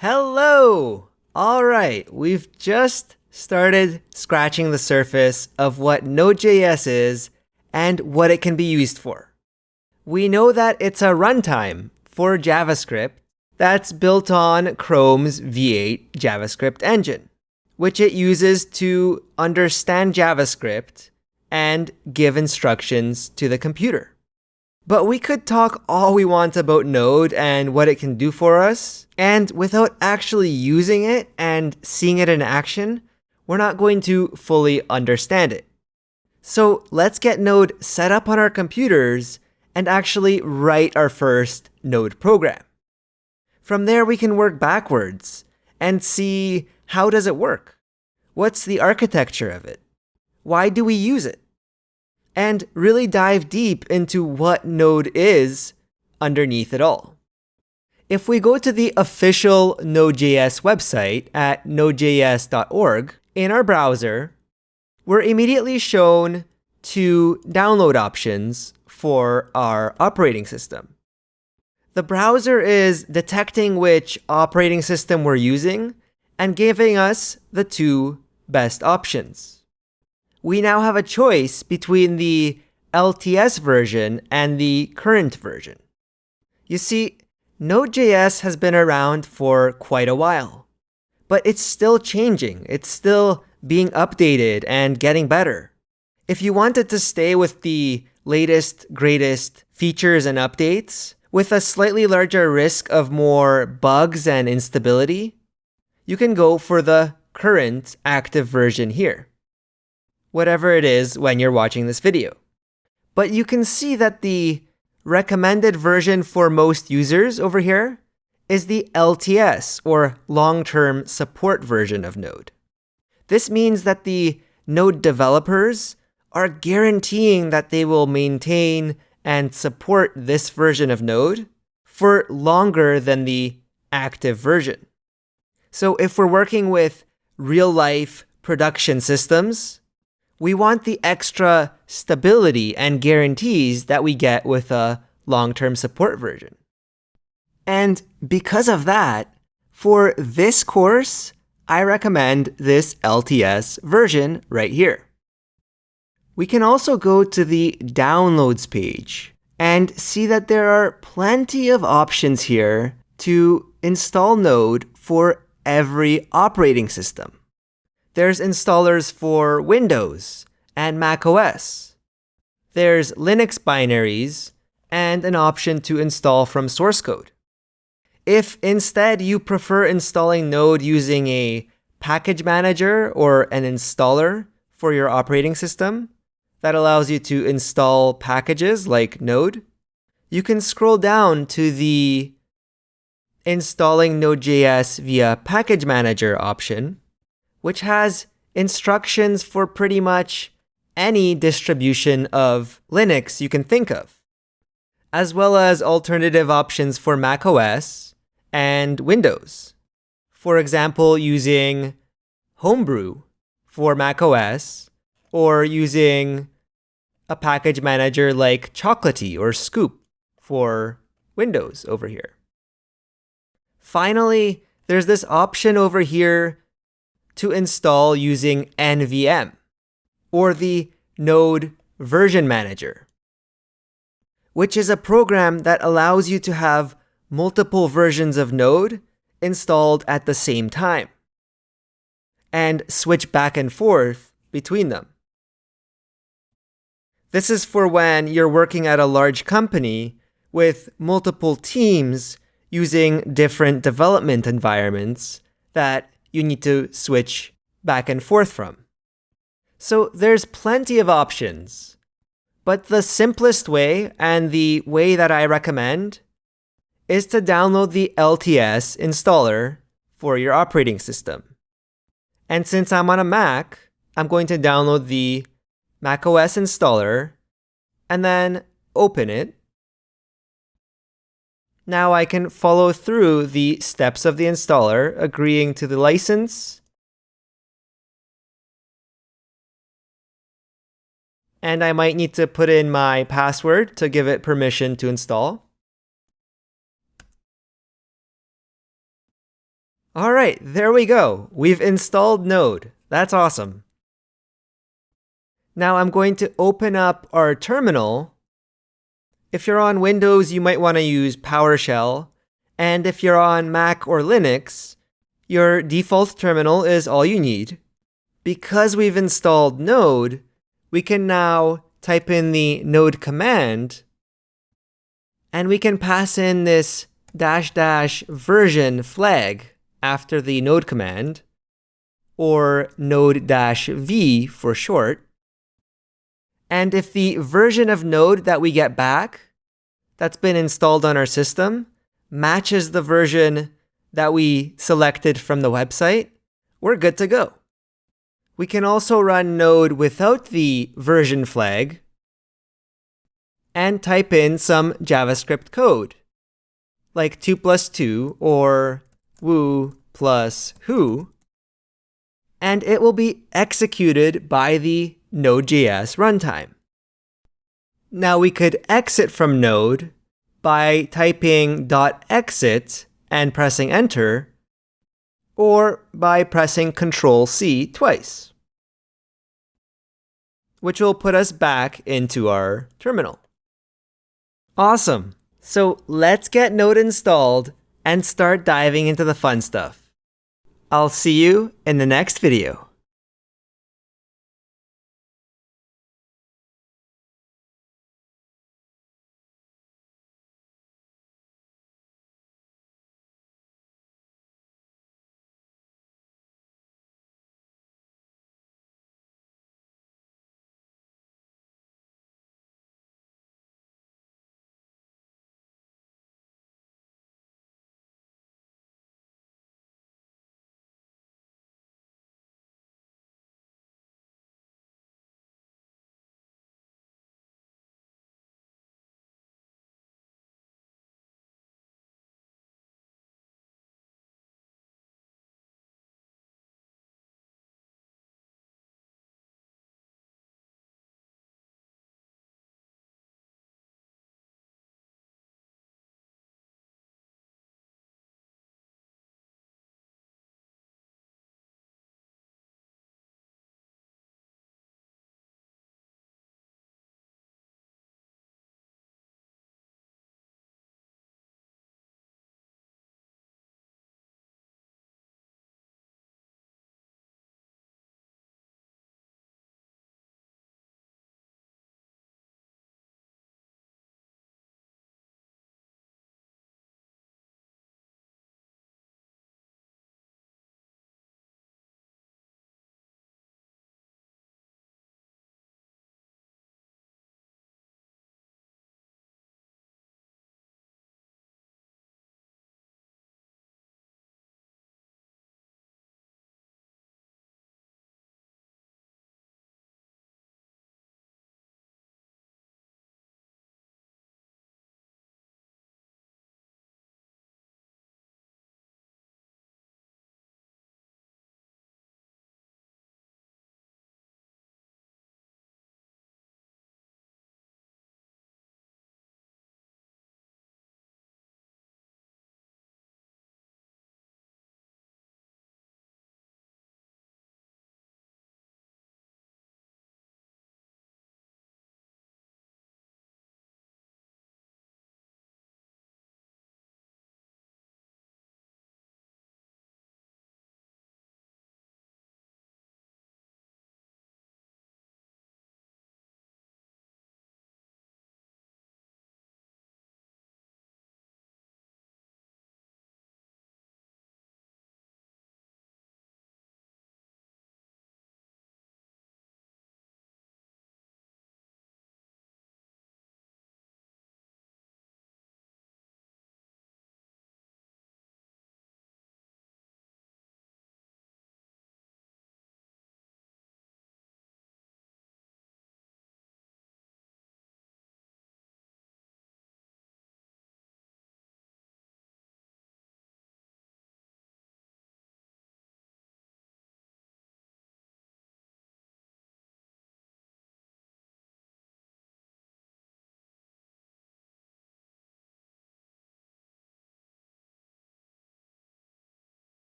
Hello! Alright, we've just started scratching the surface of what Node.js is and what it can be used for. We know that it's a runtime for JavaScript that's built on Chrome's V8 JavaScript engine, which it uses to understand JavaScript and give instructions to the computer. But we could talk all we want about Node and what it can do for us, and without actually using it and seeing it in action, we're not going to fully understand it. So let's get Node set up on our computers and actually write our first Node program. From there, we can work backwards and see how does it work? What's the architecture of it? Why do we use it? And really dive deep into what Node is underneath it all. If we go to the official Node.js website at nodejs.org, in our browser, we're immediately shown two download options for our operating system. The browser is detecting which operating system we're using and giving us the two best options. We now have a choice between the LTS version and the current version. You see, Node.js has been around for quite a while, but it's still changing. It's still being updated and getting better. If you wanted to stay with the latest, greatest features and updates, with a slightly larger risk of more bugs and instability, you can go for the current active version here, whatever it is when you're watching this video. But you can see that the recommended version for most users over here is the LTS, or long-term support version of Node. This means that the Node developers are guaranteeing that they will maintain and support this version of Node for longer than the active version. So if we're working with real-life production systems, we want the extra stability and guarantees that we get with a long-term support version. And because of that, for this course, I recommend this LTS version right here. We can also go to the downloads page and see that there are plenty of options here to install Node for every operating system. There's installers for Windows and macOS. There's Linux binaries and an option to install from source code. If instead you prefer installing Node using a package manager or an installer for your operating system that allows you to install packages like Node, you can scroll down to the Installing Node.js via Package Manager option, which has instructions for pretty much any distribution of Linux you can think of, as well as alternative options for macOS and Windows. For example, using Homebrew for macOS, or using a package manager like Chocolatey or Scoop for Windows over here. Finally, there's this option over here to install using NVM, or the Node Version Manager, which is a program that allows you to have multiple versions of Node installed at the same time and switch back and forth between them. This is for when you're working at a large company with multiple teams using different development environments that you need to switch back and forth from. So there's plenty of options, but the simplest way and the way that I recommend is to download the LTS installer for your operating system. And since I'm on a Mac, I'm going to download the macOS installer and then open it. Now I can follow through the steps of the installer, agreeing to the license, and I might need to put in my password to give it permission to install. All right, there we go. We've installed Node. That's awesome. Now I'm going to open up our terminal. If you're on Windows, you might want to use PowerShell. And if you're on Mac or Linux, your default terminal is all you need. Because we've installed Node, we can now type in the node command, and we can pass in this -- version flag after the node command, or node-v for short. And if the version of Node that we get back that's been installed on our system matches the version that we selected from the website, we're good to go. We can also run Node without the version flag and type in some JavaScript code, like 2 + 2 or woo plus who, and it will be executed by the Node.js runtime. Now we could exit from Node by typing .exit and pressing enter, or by pressing Ctrl+C twice, which will put us back into our terminal. Awesome. So let's get Node installed and start diving into the fun stuff. I'll see you in the next video.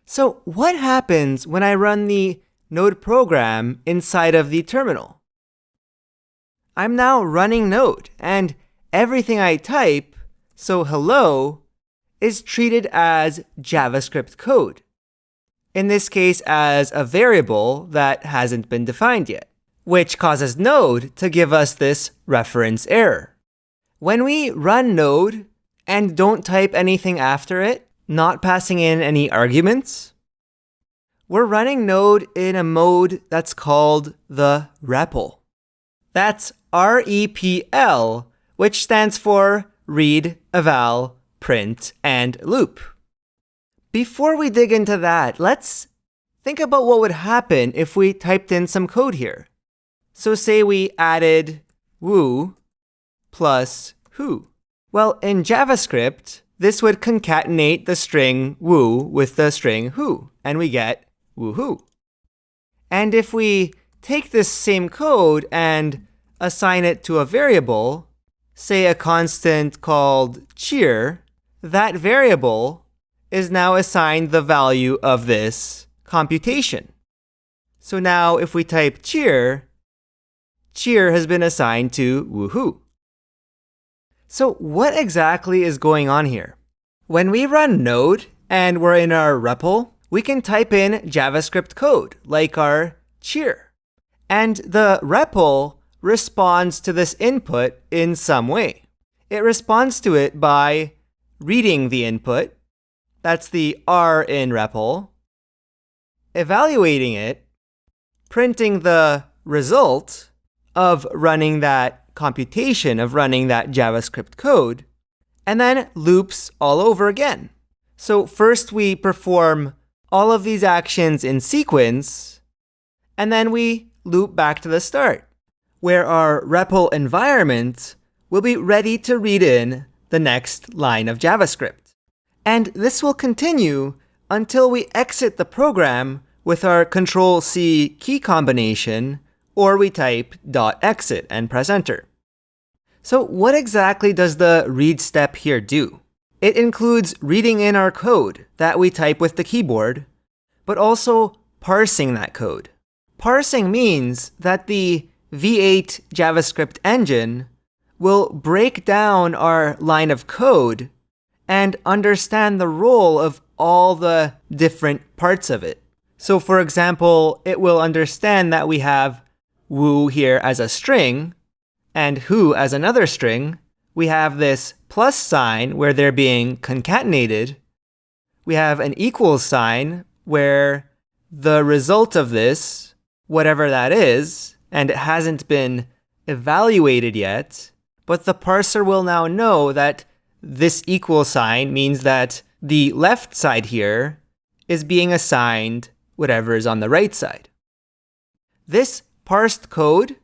So what happens when I run the Node program inside of the terminal? I'm now running Node, and everything I type, so hello, is treated as JavaScript code. In this case, as a variable that hasn't been defined yet, which causes Node to give us this reference error. When we run Node and don't type anything after it, not passing in any arguments, we're running Node in a mode that's called the REPL. That's REPL, which stands for read, eval, print, and loop. Before we dig into that, let's think about what would happen if we typed in some code here. So say we added woo plus who. Well, in JavaScript, this would concatenate the string woo with the string who, and we get woohoo. And if we take this same code and assign it to a variable, say a constant called cheer, that variable is now assigned the value of this computation. So now if we type cheer, cheer has been assigned to woohoo. So what exactly is going on here? When we run Node and we're in our REPL, we can type in JavaScript code like our cheer. And the REPL responds to this input in some way. It responds to it by reading the input, that's the R in REPL, evaluating it, printing the result of running that computation, of running that JavaScript code, and then loops all over again. So first we perform all of these actions in sequence, and then we loop back to the start, where our REPL environment will be ready to read in the next line of JavaScript. And this will continue until we exit the program with our Control-C key combination, or we type .exit and press enter. So what exactly does the read step here do? It includes reading in our code that we type with the keyboard, but also parsing that code. Parsing means that the V8 JavaScript engine will break down our line of code and understand the role of all the different parts of it. So for example, it will understand that we have woo here as a string and who as another string. We have this plus sign where they're being concatenated. We have an equals sign where the result of this, whatever that is, and it hasn't been evaluated yet, but the parser will now know that this equal sign means that the left side here is being assigned whatever is on the right side. This parsed code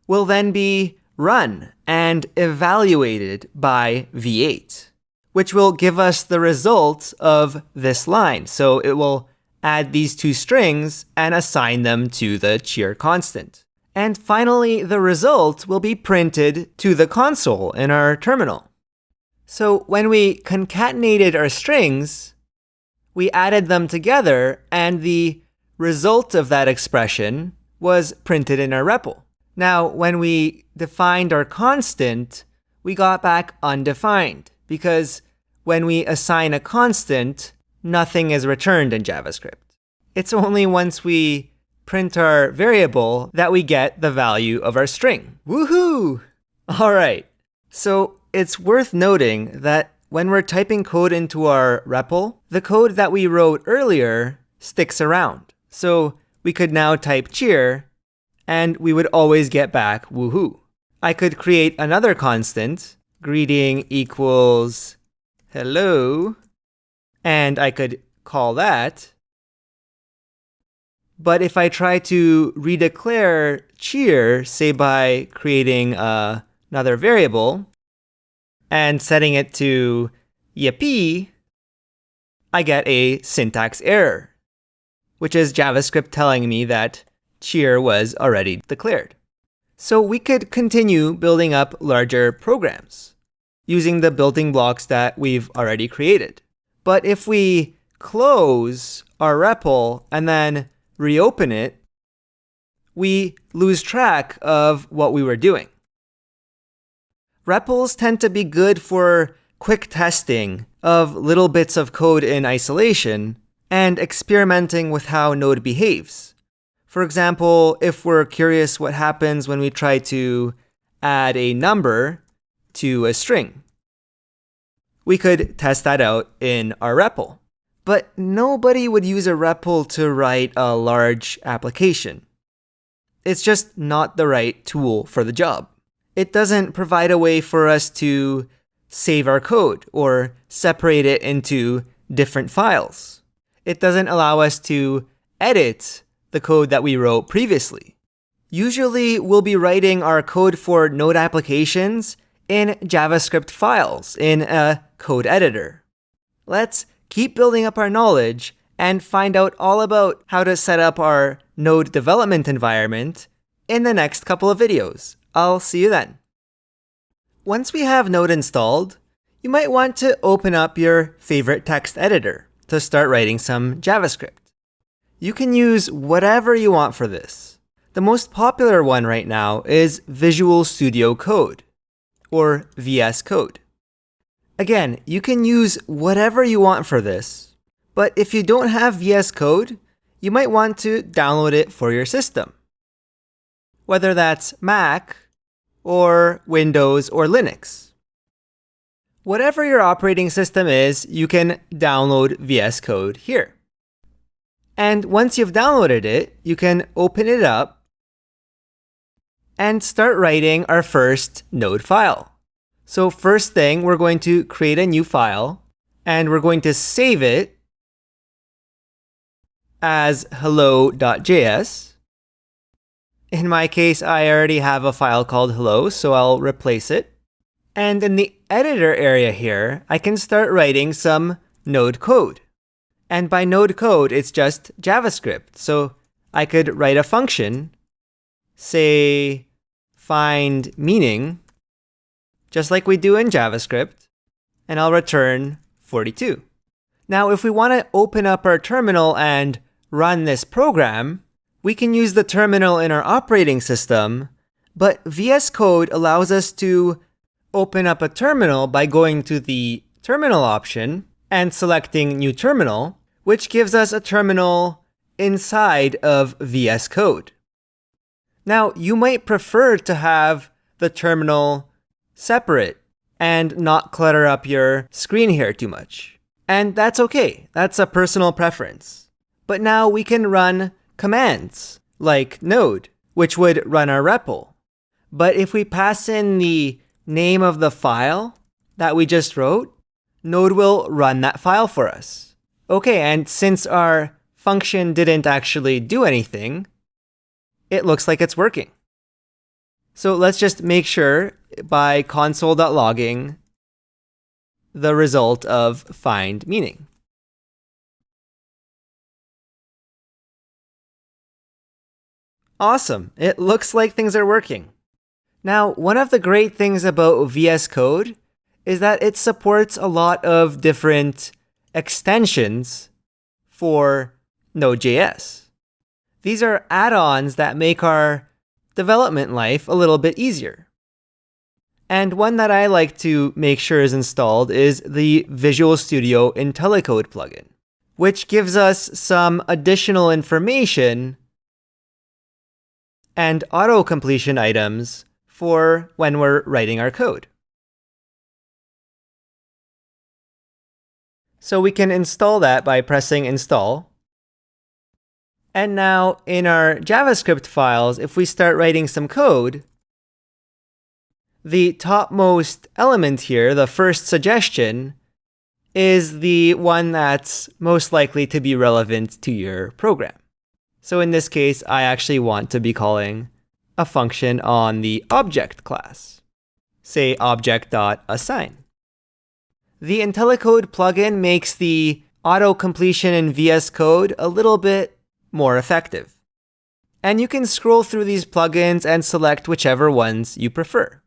will then be run and evaluated by V8, which will give us the result of this line. So it will add these two strings and assign them to the cheer constant. And finally, the result will be printed to the console in our terminal. So when we concatenated our strings, we added them together, and the result of that expression was printed in our REPL. Now, when we defined our constant, we got back undefined, because when we assign a constant, nothing is returned in JavaScript. It's only once we print our variable that we get the value of our string. Woohoo! All right, so it's worth noting that when we're typing code into our REPL, the code that we wrote earlier sticks around. So we could now type cheer, and we would always get back woohoo. I could create another constant, greeting equals hello, and I could call that. But if I try to redeclare cheer, say by creating another variable and setting it to yippee, I get a syntax error, which is JavaScript telling me that cheer was already declared. So we could continue building up larger programs using the building blocks that we've already created. But if we close our REPL and then reopen it, we lose track of what we were doing. REPLs tend to be good for quick testing of little bits of code in isolation and experimenting with how Node behaves. For example, if we're curious what happens when we try to add a number to a string, we could test that out in our REPL. But nobody would use a REPL to write a large application. It's just not the right tool for the job. It doesn't provide a way for us to save our code or separate it into different files. It doesn't allow us to edit the code that we wrote previously. Usually, we'll be writing our code for Node applications in JavaScript files in a code editor. Let's keep building up our knowledge and find out all about how to set up our Node development environment in the next couple of videos. I'll see you then. Once we have Node installed, you might want to open up your favorite text editor to start writing some JavaScript. You can use whatever you want for this. The most popular one right now is Visual Studio Code, or VS Code. Again, you can use whatever you want for this, but if you don't have VS Code, you might want to download it for your system, whether that's Mac or Windows or Linux. Whatever your operating system is, you can download VS Code here. And once you've downloaded it, you can open it up and start writing our first Node file. So first thing, we're going to create a new file, and we're going to save it as hello.js. In my case, I already have a file called hello, so I'll replace it. And in the editor area here, I can start writing some Node code. And by Node code, it's just JavaScript. So I could write a function, say find meaning, just like we do in JavaScript, and I'll return 42. Now, if we want to open up our terminal and run this program, we can use the terminal in our operating system, but VS Code allows us to open up a terminal by going to the terminal option and selecting New Terminal, which gives us a terminal inside of VS Code. Now, you might prefer to have the terminal separate and not clutter up your screen here too much. And that's okay. That's a personal preference. But now we can run commands like node, which would run our REPL. But if we pass in the name of the file that we just wrote, Node will run that file for us. Okay, and since our function didn't actually do anything, it looks like it's working. So let's just make sure by console.logging the result of find meaning. Awesome, it looks like things are working. Now, one of the great things about VS Code is that it supports a lot of different extensions for Node.js. These are add-ons that make our development life a little bit easier. And one that I like to make sure is installed is the Visual Studio IntelliCode plugin, which gives us some additional information and auto-completion items for when we're writing our code. So we can install that by pressing install. And now in our JavaScript files, if we start writing some code, the topmost element here, the first suggestion, is the one that's most likely to be relevant to your program. So in this case, I actually want to be calling a function on the object class, say object.assign. The IntelliCode plugin makes the auto-completion in VS Code a little bit more effective. And you can scroll through these plugins and select whichever ones you prefer.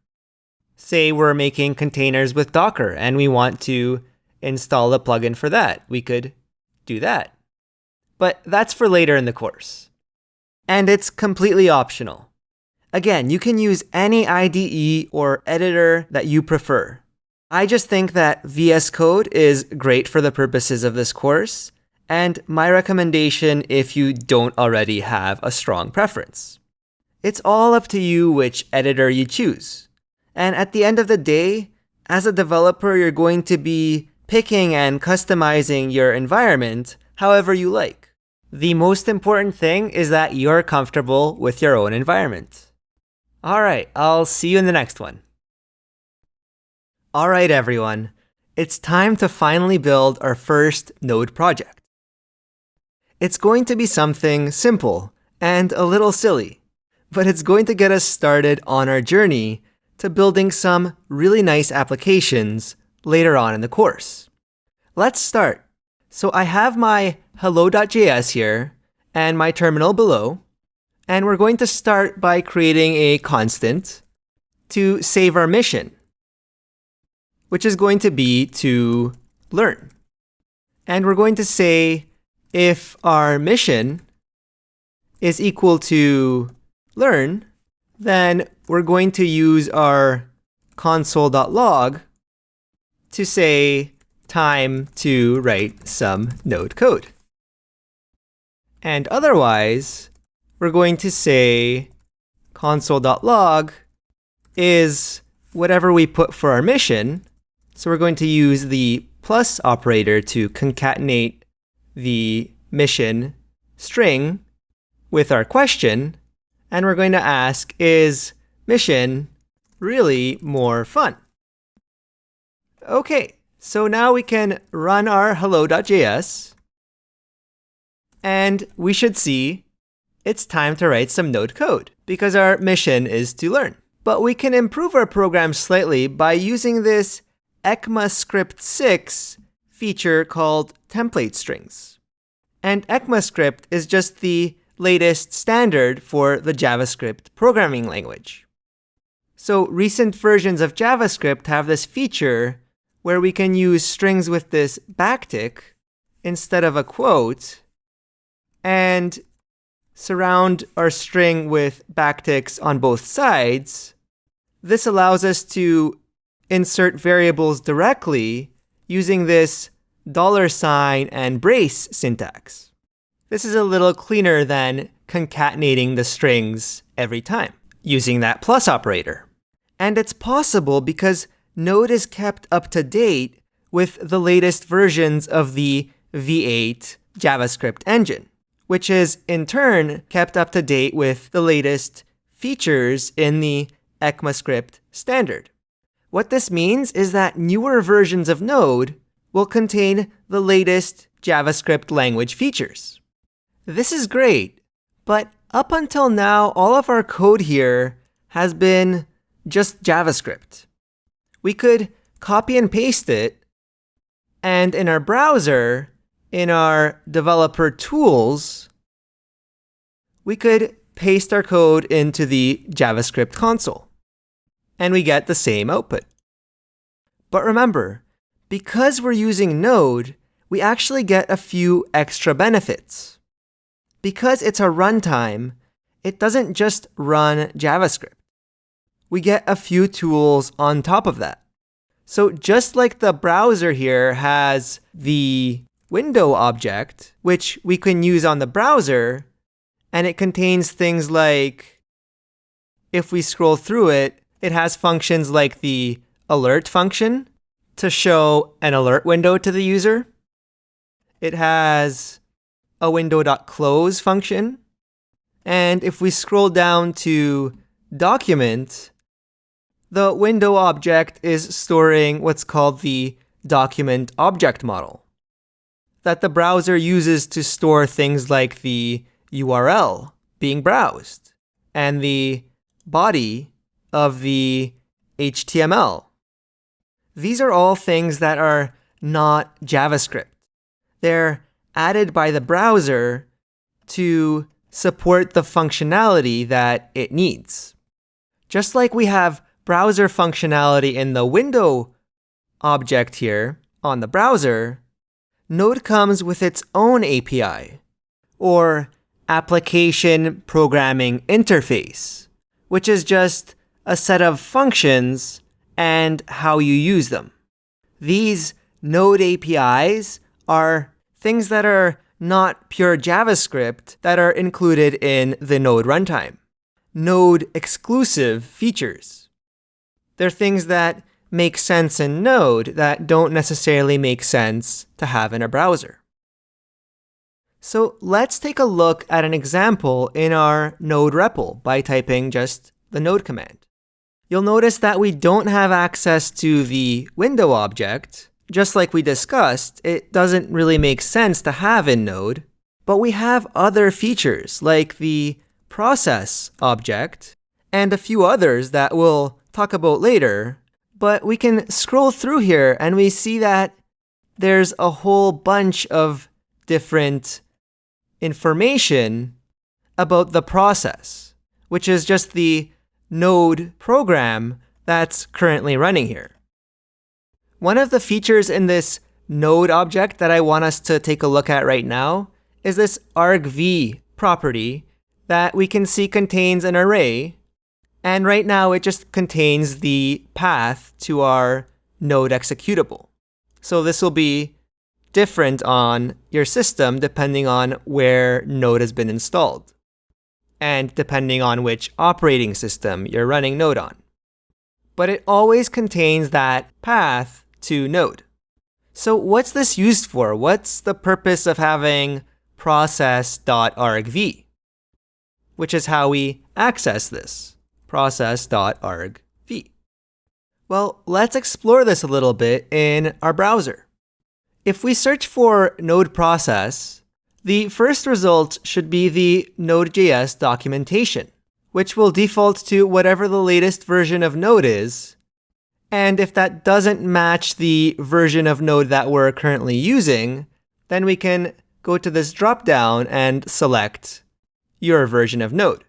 Say we're making containers with Docker and we want to install a plugin for that. We could do that. but that's for later in the course. And it's completely optional. Again, you can use any IDE or editor that you prefer. I just think that VS Code is great for the purposes of this course, and my recommendation if you don't already have a strong preference. It's all up to you which editor you choose. And at the end of the day, as a developer, you're going to be picking and customizing your environment however you like. The most important thing is that you're comfortable with your own environment. All right, I'll see you in the next one. All right, everyone. It's time to finally build our first Node project. It's going to be something simple and a little silly, but it's going to get us started on our journey to building some really nice applications later on in the course. Let's start. So I have my hello.js here and my terminal below, and we're going to start by creating a constant to save our mission, which is going to be to learn. And we're going to say if our mission is equal to learn, then we're going to use our console.log to say time to write some Node code. And otherwise, we're going to say console.log is whatever we put for our mission. So we're going to use the plus operator to concatenate the mission string with our question. And we're going to ask, is mission really more fun? Okay, so now we can run our hello.js. And we should see it's time to write some Node code because our mission is to learn. But we can improve our program slightly by using this ECMAScript 6 feature called template strings. And ECMAScript is just the latest standard for the JavaScript programming language. So recent versions of JavaScript have this feature where we can use strings with this backtick instead of a quote and surround our string with backticks on both sides. This allows us to insert variables directly using this $ and brace syntax. This is a little cleaner than concatenating the strings every time using that plus operator. And it's possible because Node is kept up to date with the latest versions of the V8 JavaScript engine, which is in turn kept up to date with the latest features in the ECMAScript standard. What this means is that newer versions of Node will contain the latest JavaScript language features. This is great, but up until now, all of our code here has been just JavaScript. We could copy and paste it, and in our browser, in our developer tools, we could paste our code into the JavaScript console, and we get the same output. But remember, because we're using Node, we actually get a few extra benefits. Because it's a runtime, it doesn't just run JavaScript. We get a few tools on top of that. So just like the browser here has the window object, which we can use on the browser, and it contains things like, if we scroll through it, it has functions like the alert function to show an alert window to the user. It has a window.close function. And if we scroll down to document, the window object is storing what's called the document object model that the browser uses to store things like the URL being browsed and the body of the HTML. These are all things that are not JavaScript. They're added by the browser to support the functionality that it needs. Just like we have browser functionality in the window object here on the browser, Node comes with its own API, or application programming interface, which is just a set of functions and how you use them. These Node APIs are things that are not pure JavaScript that are included in the Node runtime. Node exclusive features. They're things that make sense in Node that don't necessarily make sense to have in a browser. So let's take a look at an example in our Node REPL by typing just the Node command. You'll notice that we don't have access to the window object. Just like we discussed, it doesn't really make sense to have in Node, but we have other features like the process object and a few others that we'll talk about later. But we can scroll through here and we see that there's a whole bunch of different information about the process, which is just the Node program that's currently running here. One of the features in this Node object that I want us to take a look at right now is this argv property that we can see contains an array. And right now it just contains the path to our Node executable. So this will be different on your system depending on where Node has been installed, and depending on which operating system you're running Node on. But it always contains that path to Node. So what's this used for? What's the purpose of having process.argv? Which is how we access this, process.argv. Well, let's explore this a little bit in our browser. If we search for Node process, the first result should be the Node.js documentation, which will default to whatever the latest version of Node is. And if that doesn't match the version of Node that we're currently using, then we can go to this dropdown and select your version of Node.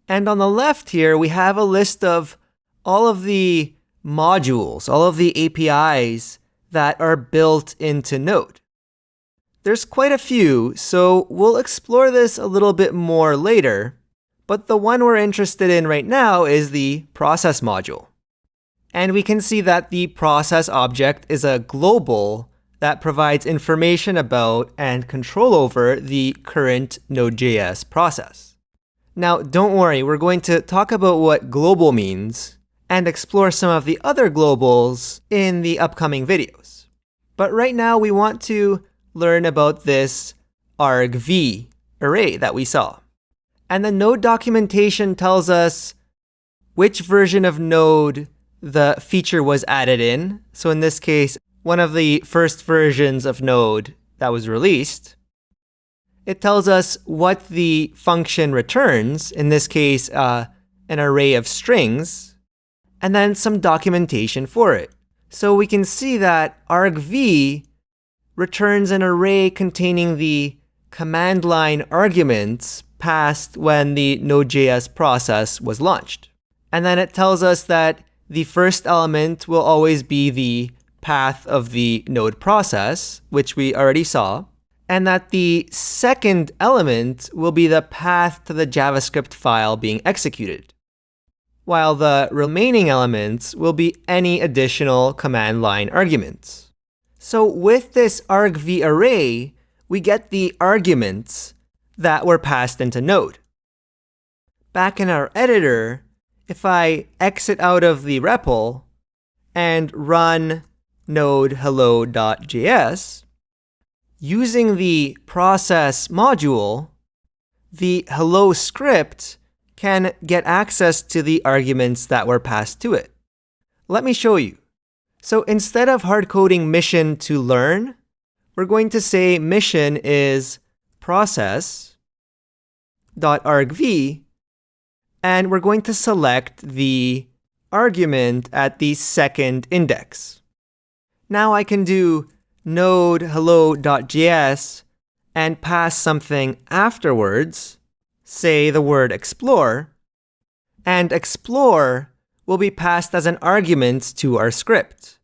And on the left here, we have a list of all of the modules, all of the APIs that are built into Node. There's quite a few, so we'll explore this a little bit more later, but the one we're interested in right now is the process module. And we can see that the process object is a global that provides information about and control over the current Node.js process. Now, don't worry, we're going to talk about what global means and explore some of the other globals in the upcoming videos. But right now, we want to learn about this argv array that we saw. And the Node documentation tells us which version of Node the feature was added in. So in this case, one of the first versions of Node that was released. It tells us what the function returns, in this case, an array of strings, and then some documentation for it. So we can see that argv returns an array containing the command line arguments passed when the Node.js process was launched. And then it tells us that the first element will always be the path of the Node process, which we already saw, and that the second element will be the path to the JavaScript file being executed, while the remaining elements will be any additional command line arguments. So with this argv array, we get the arguments that were passed into Node. Back in our editor, if I exit out of the REPL and run node hello.js, using the process module, the hello script can get access to the arguments that were passed to it. Let me show you. So instead of hard-coding mission to learn, we're going to say mission is process.argv, and we're going to select the argument at the second index. Now I can do node hello.js and pass something afterwards, say the word explore, and explore will be passed as an argument to our script.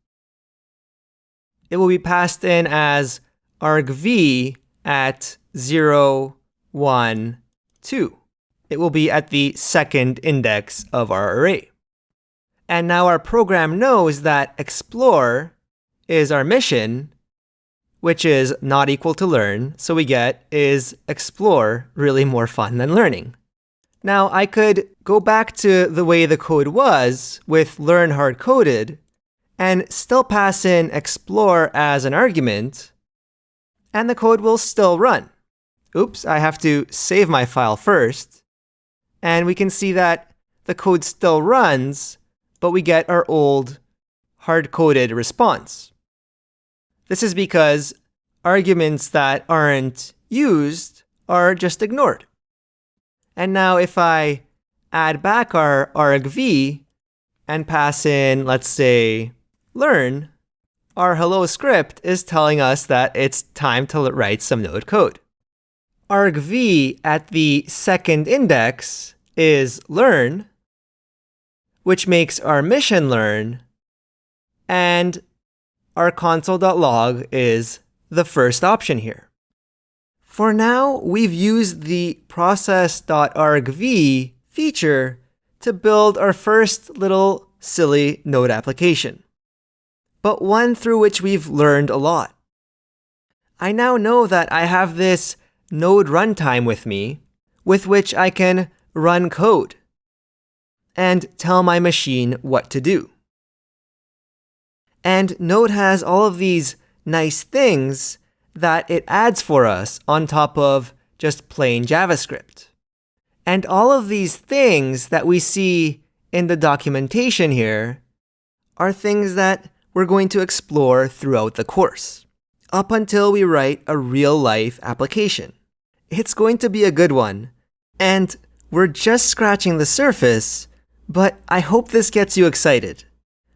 It will be passed in as argv at 0, 1, 2. It will be at the second index of our array. And now our program knows that explore is our mission, which is not equal to learn. So we get, is explore really more fun than learning? Now I could go back to the way the code was with learn hard-coded and still pass in explore as an argument, and the code will still run. Oops, I have to save my file first. And we can see that the code still runs, but we get our old hard-coded response. This is because arguments that aren't used are just ignored. And now if I add back our argv and pass in, let's say, learn, our hello script is telling us that it's time to write some Node code. Argv at the second index is learn, which makes our mission learn, and our console.log is the first option here. For now, we've used the process.argv feature to build our first little silly Node application, but one through which we've learned a lot. I now know that I have this Node runtime with me, with which I can run code and tell my machine what to do. And Node has all of these nice things that it adds for us on top of just plain JavaScript. And all of these things that we see in the documentation here are things that we're going to explore throughout the course, up until we write a real-life application. It's going to be a good one, and we're just scratching the surface, but I hope this gets you excited,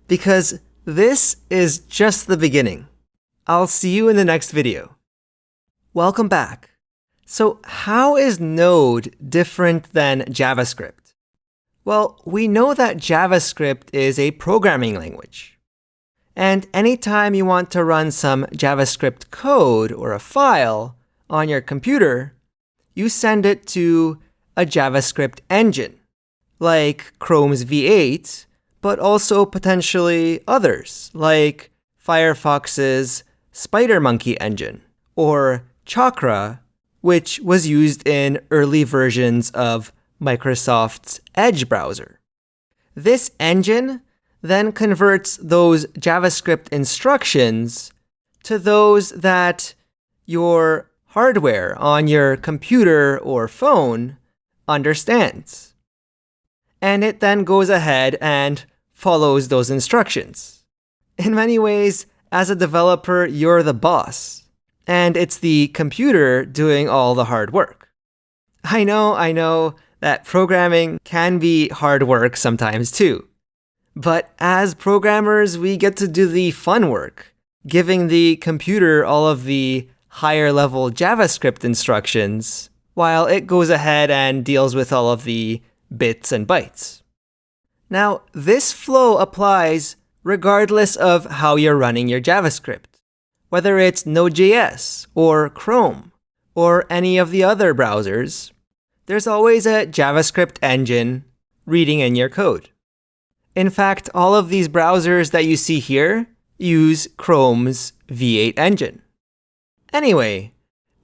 because this is just the beginning. I'll see you in the next video. Welcome back. So how is Node different than JavaScript? Well, we know that JavaScript is a programming language. And anytime you want to run some JavaScript code or a file on your computer, you send it to a JavaScript engine, like Chrome's V8, but also potentially others, like Firefox's SpiderMonkey engine, or Chakra, which was used in early versions of Microsoft's Edge browser. This engine then converts those JavaScript instructions to those that your hardware on your computer or phone understands. And it then goes ahead and follows those instructions. In many ways, as a developer, you're the boss, and it's the computer doing all the hard work. I know that programming can be hard work sometimes too. But as programmers, we get to do the fun work, giving the computer all of the higher level JavaScript instructions, while it goes ahead and deals with all of the bits and bytes. Now, this flow applies regardless of how you're running your JavaScript, whether it's Node.js or Chrome or any of the other browsers. There's always a JavaScript engine reading in your code. In fact, all of these browsers that you see here use Chrome's V8 engine. Anyway,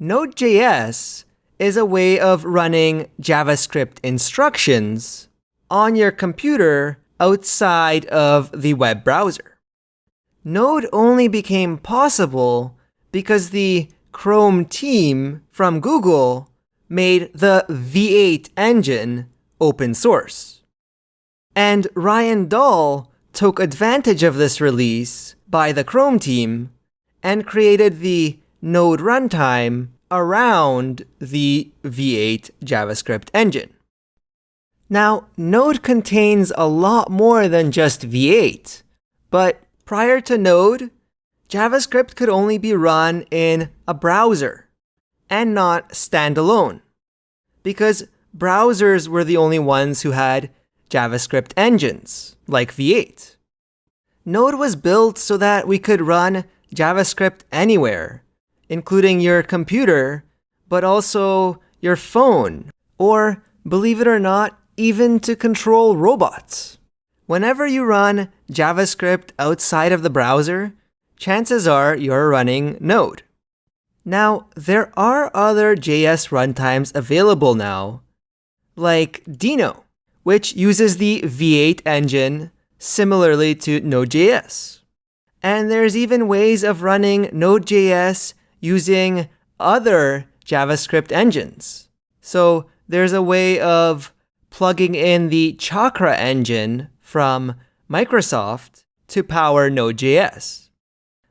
Node.js is a way of running JavaScript instructions on your computer outside of the web browser. Node only became possible because the Chrome team from Google made the V8 engine open source. And Ryan Dahl took advantage of this release by the Chrome team and created the Node runtime around the V8 JavaScript engine. Now, Node contains a lot more than just V8, but prior to Node, JavaScript could only be run in a browser and not standalone, because browsers were the only ones who had JavaScript engines, like V8. Node was built so that we could run JavaScript anywhere, including your computer, but also your phone, or, believe it or not, even to control robots. Whenever you run JavaScript outside of the browser, chances are you're running Node. Now, there are other JS runtimes available now, like Deno, which uses the V8 engine similarly to Node.js. And there's even ways of running Node.js using other JavaScript engines. So there's a way of plugging in the Chakra engine from Microsoft to power Node.js.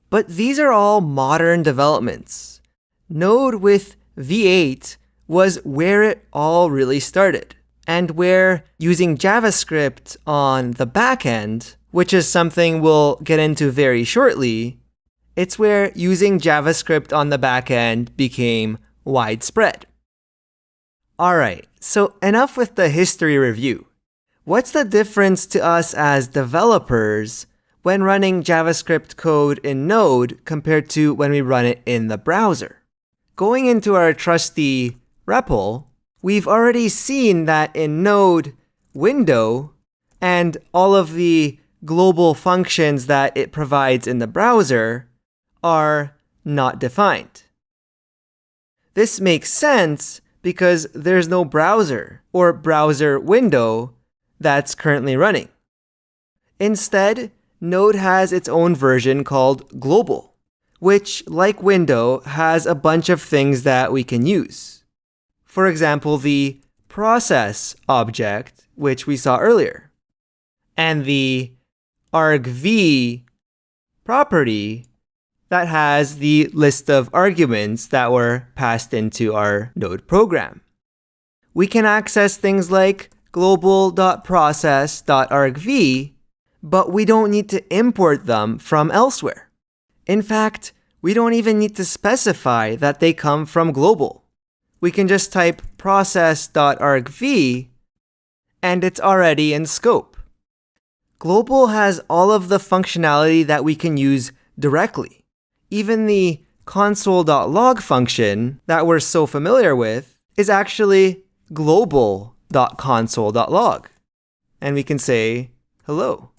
But these are all modern developments. Node with V8 was where it all really started, and where using JavaScript on the backend, which is something we'll get into very shortly, it's where using JavaScript on the backend became widespread. Alright, so enough with the history review. What's the difference to us as developers when running JavaScript code in Node compared to when we run it in the browser? Going into our trusty REPL, we've already seen that in Node, window, and all of the global functions that it provides in the browser are not defined. This makes sense because there's no browser or browser window that's currently running. Instead, Node has its own version called global, which, like window, has a bunch of things that we can use. For example, the process object, which we saw earlier, and the argv property that has the list of arguments that were passed into our Node program. We can access things like global.process.argv, but we don't need to import them from elsewhere. In fact, we don't even need to specify that they come from global. We can just type process.argv, and it's already in scope. Global has all of the functionality that we can use directly. Even the console.log function that we're so familiar with is actually global.console.log. And we can say hello.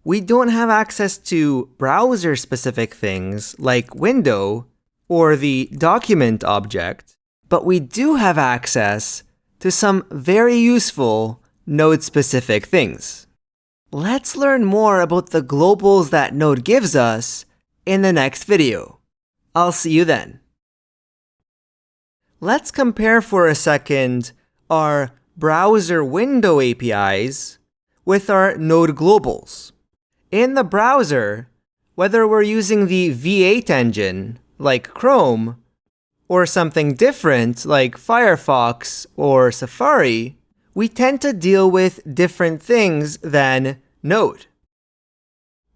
We don't have access to browser-specific things like window or the document object, but we do have access to some very useful Node-specific things. Let's learn more about the globals that Node gives us in the next video. I'll see you then. Let's compare for a second our browser window APIs with our Node globals. In the browser, whether we're using the V8 engine, like Chrome, or something different like Firefox or Safari, we tend to deal with different things than Node.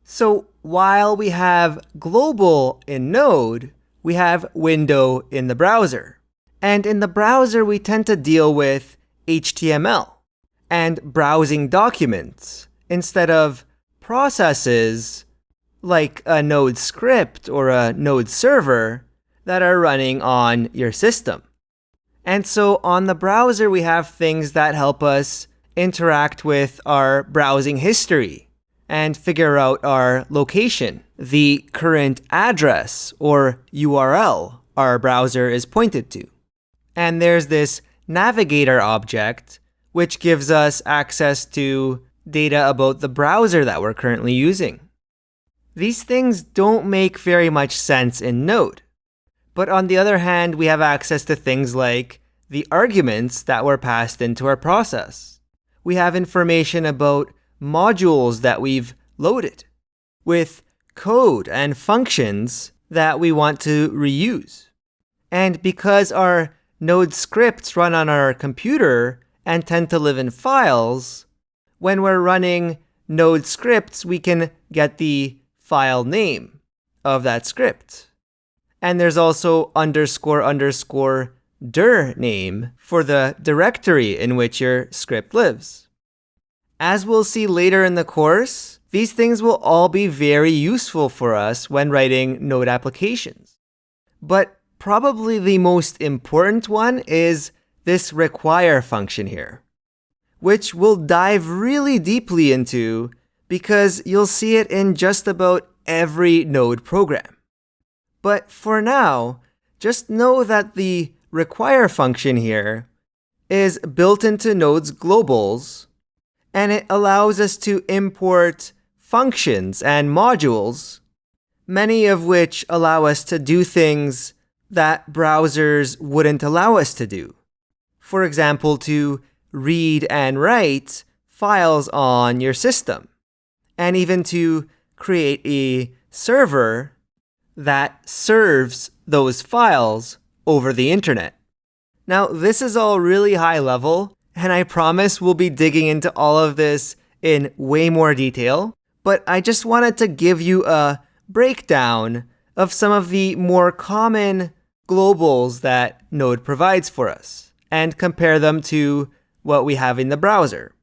So while we have global in Node, we have window in the browser. And in the browser, we tend to deal with HTML and browsing documents instead of processes like a Node script or a Node server that are running on your system. And so on the browser, we have things that help us interact with our browsing history and figure out our location, the current address or URL our browser is pointed to. And there's this navigator object, which gives us access to data about the browser that we're currently using. These things don't make very much sense in Node. But on the other hand, we have access to things like the arguments that were passed into our process. We have information about modules that we've loaded with code and functions that we want to reuse. And because our Node scripts run on our computer and tend to live in files, when we're running Node scripts, we can get the file name of that script. And there's also __ dir name for the directory in which your script lives. As we'll see later in the course, these things will all be very useful for us when writing Node applications. But probably the most important one is this require function here, which we'll dive really deeply into because you'll see it in just about every Node program. But for now, just know that the require function here is built into Node's globals, and it allows us to import functions and modules, many of which allow us to do things that browsers wouldn't allow us to do. For example, to read and write files on your system, and even to create a server that serves those files over the internet. Now, this is all really high level, and I promise we'll be digging into all of this in way more detail, but I just wanted to give you a breakdown of some of the more common globals that Node provides for us, and compare them to what we have in the browser.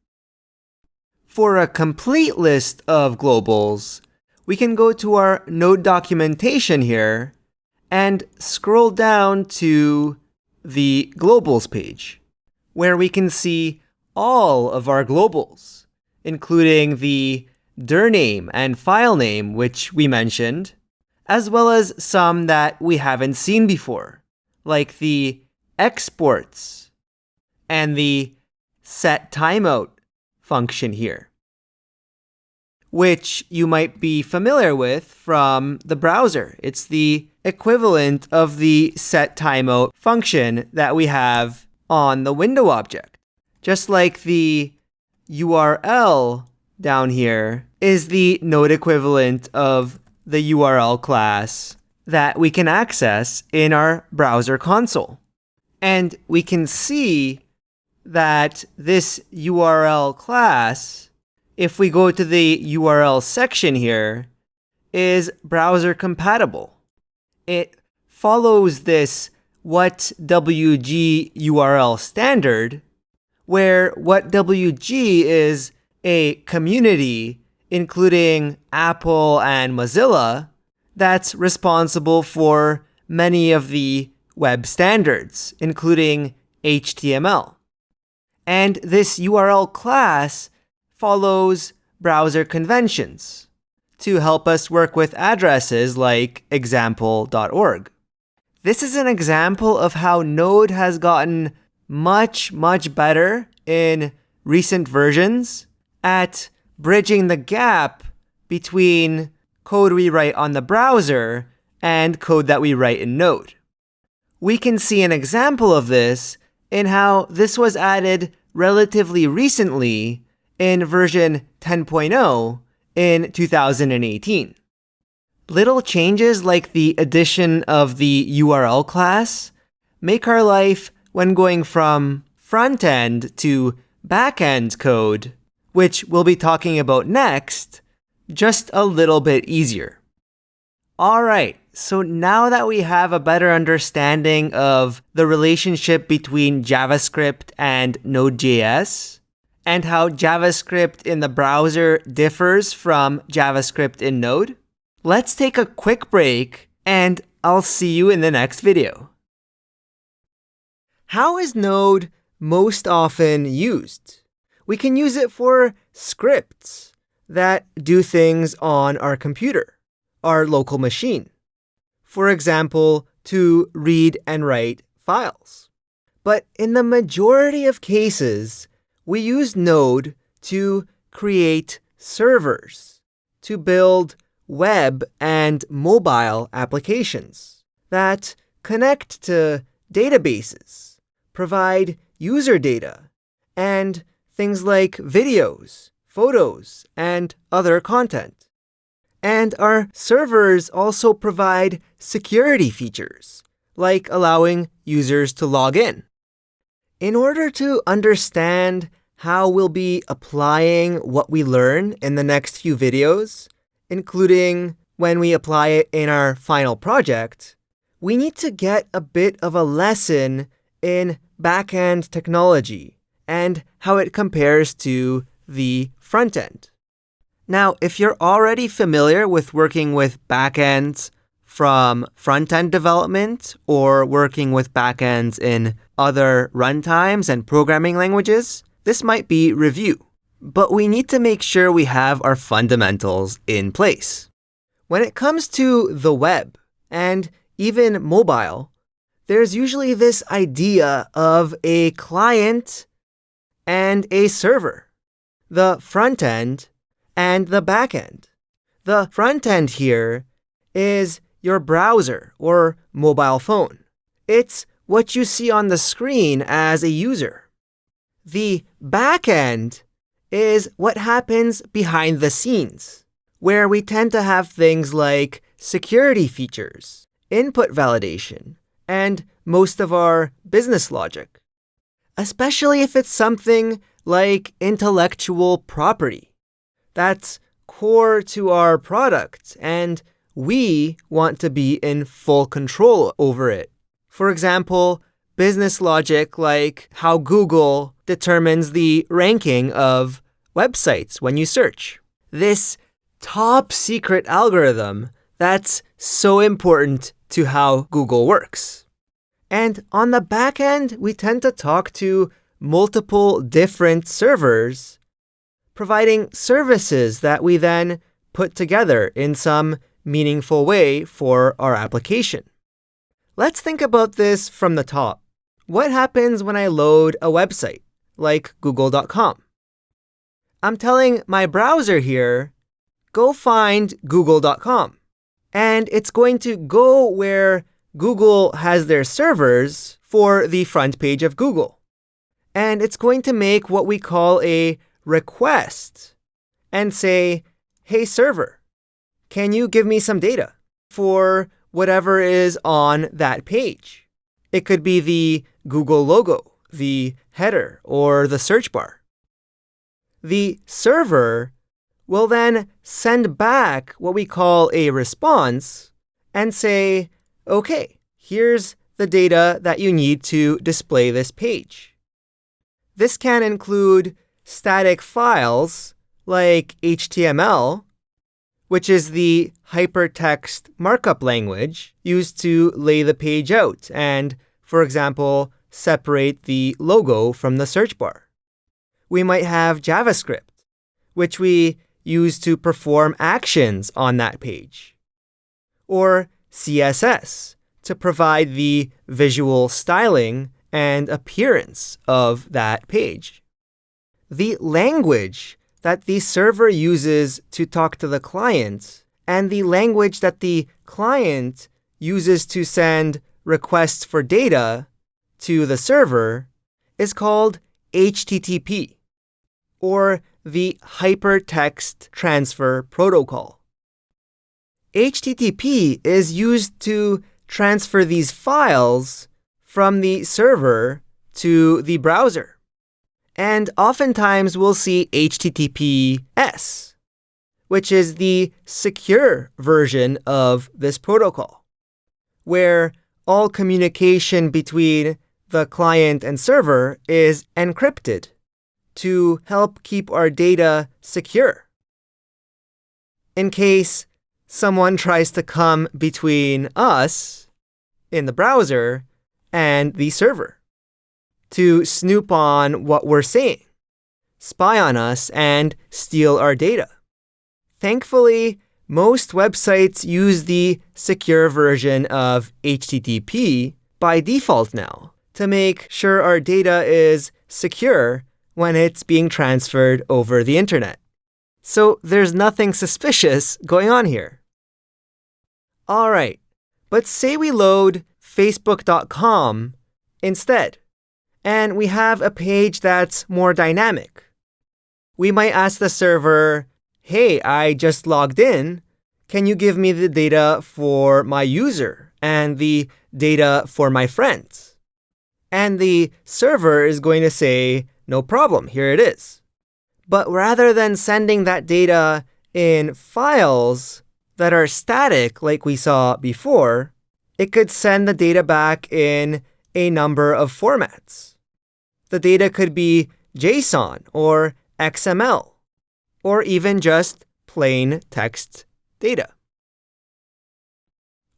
For a complete list of globals, we can go to our Node documentation here and scroll down to the globals page, where we can see all of our globals, including the dir name and file name, which we mentioned, as well as some that we haven't seen before, like the exports and the set timeout function here, which you might be familiar with from the browser. It's the equivalent of the set timeout function that we have on the window object. Just like the URL down here is the Node equivalent of the URL class that we can access in our browser console. And we can see that this URL class, if we go to the URL section here, is browser compatible. It follows this WhatWG URL standard, where WhatWG is a community including Apple and Mozilla that's responsible for many of the web standards, including HTML. And this URL class follows browser conventions to help us work with addresses like example.org. This is an example of how Node has gotten much better in recent versions at bridging the gap between code we write on the browser and code that we write in Node. We can see an example of this in how this was added relatively recently in version 10.0 in 2018. Little changes like the addition of the URL class make our life when going from front-end to back-end code, which we'll be talking about next, just a little bit easier. All right, so now that we have a better understanding of the relationship between JavaScript and Node.js, and how JavaScript in the browser differs from JavaScript in Node, let's take a quick break, and I'll see you in the next video. How is Node most often used? We can use it for scripts that do things on our computer, our local machine. For example, to read and write files. But in the majority of cases, we use Node to create servers, to build web and mobile applications that connect to databases, provide user data, and things like videos, photos, and other content. And our servers also provide security features, like allowing users to log in. In order to understand how we'll be applying what we learn in the next few videos, including when we apply it in our final project, we need to get a bit of a lesson in backend technology and how it compares to the front end. Now, if you're already familiar with working with backends, from front-end development or working with backends in other runtimes and programming languages, this might be review. But we need to make sure we have our fundamentals in place. When it comes to the web and even mobile, there's usually this idea of a client and a server, the front end and the back end. The front end here is your browser or mobile phone. It's what you see on the screen as a user. The back end is what happens behind the scenes, where we tend to have things like security features, input validation, and most of our business logic, especially if it's something like intellectual property. That's core to our product, and we want to be in full control over it. For example, business logic like how Google determines the ranking of websites when you search. This top secret algorithm that's so important to how Google works. And on the back end, we tend to talk to multiple different servers, providing services that we then put together in some meaningful way for our application. Let's think about this from the top. What happens when I load a website, like google.com? I'm telling my browser here, go find google.com. And it's going to go where Google has their servers for the front page of Google. And it's going to make what we call a request and say, hey, server, can you give me some data for whatever is on that page? It could be the Google logo, the header, or the search bar. The server will then send back what we call a response and say, okay, here's the data that you need to display this page. This can include static files like HTML, which is the hypertext markup language used to lay the page out and, for example, separate the logo from the search bar. We might have JavaScript, which we use to perform actions on that page, or CSS to provide the visual styling and appearance of that page. The language that the server uses to talk to the client and the language that the client uses to send requests for data to the server is called HTTP, or the Hypertext Transfer Protocol. HTTP is used to transfer these files from the server to the browser. And oftentimes we'll see HTTPS, which is the secure version of this protocol, where all communication between the client and server is encrypted to help keep our data secure, in case someone tries to come between us in the browser and the server to snoop on what we're saying, spy on us, and steal our data. Thankfully, most websites use the secure version of HTTP by default now to make sure our data is secure when it's being transferred over the internet. So there's nothing suspicious going on here. All right, but say we load Facebook.com instead, and we have a page that's more dynamic. We might ask the server, hey, I just logged in. Can you give me the data for my user and the data for my friends? And the server is going to say, no problem, here it is. But rather than sending that data in files that are static like we saw before, it could send the data back in a number of formats. The data could be JSON or XML, or even just plain text data.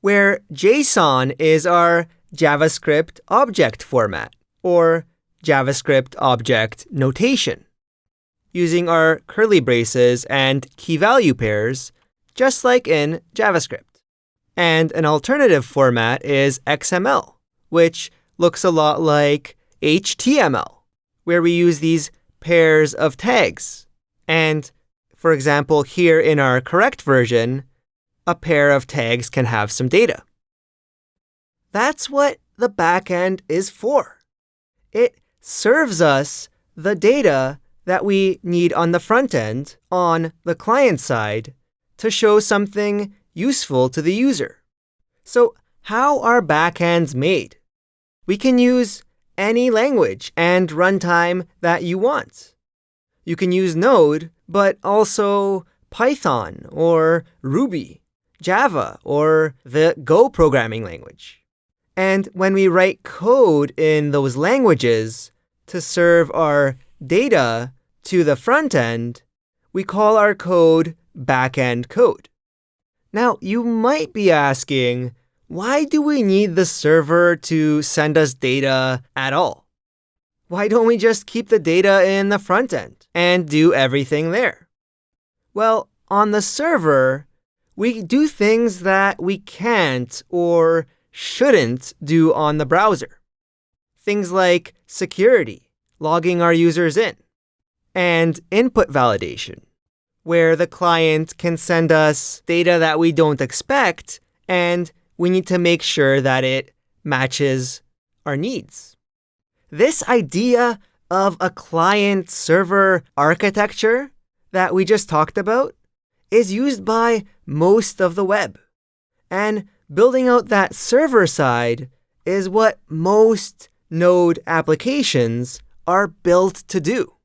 where JSON is our JavaScript object format, or JavaScript object notation, using our curly braces and key value pairs, just like in JavaScript. And an alternative format is XML, which looks a lot like HTML, where we use these pairs of tags. And for example, here in our correct version, a pair of tags can have some data. That's what the backend is for. It serves us the data that we need on the front end, on the client side, to show something useful to the user. So how are backends made? We can use any language and runtime that you want. You can use Node, but also Python or Ruby, Java, or the Go programming language. And when we write code in those languages to serve our data to the front end, we call our code backend code. Now, you might be asking, why do we need the server to send us data at all? Why don't we just keep the data in the front end and do everything there? Well, on the server, we do things that we can't or shouldn't do on the browser. Things like security, logging our users in, and input validation, where the client can send us data that we don't expect, and we need to make sure that it matches our needs. This idea of a client-server architecture that we just talked about is used by most of the web. And building out that server side is what most Node applications are built to do.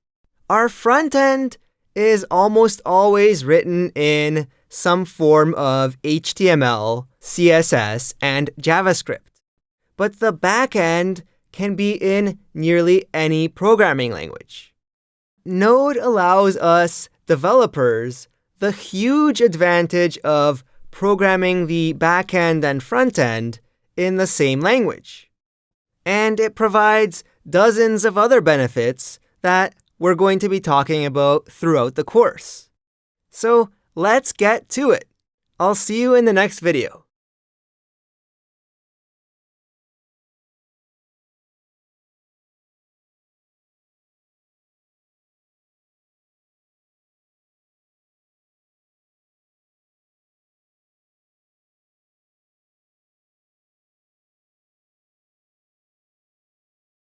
Our front end is almost always written in some form of HTML, CSS, and JavaScript. But the back end can be in nearly any programming language. Node allows us developers the huge advantage of programming the back end and front end in the same language. And it provides dozens of other benefits that we're going to be talking about throughout the course. So let's get to it. I'll see you in the next video.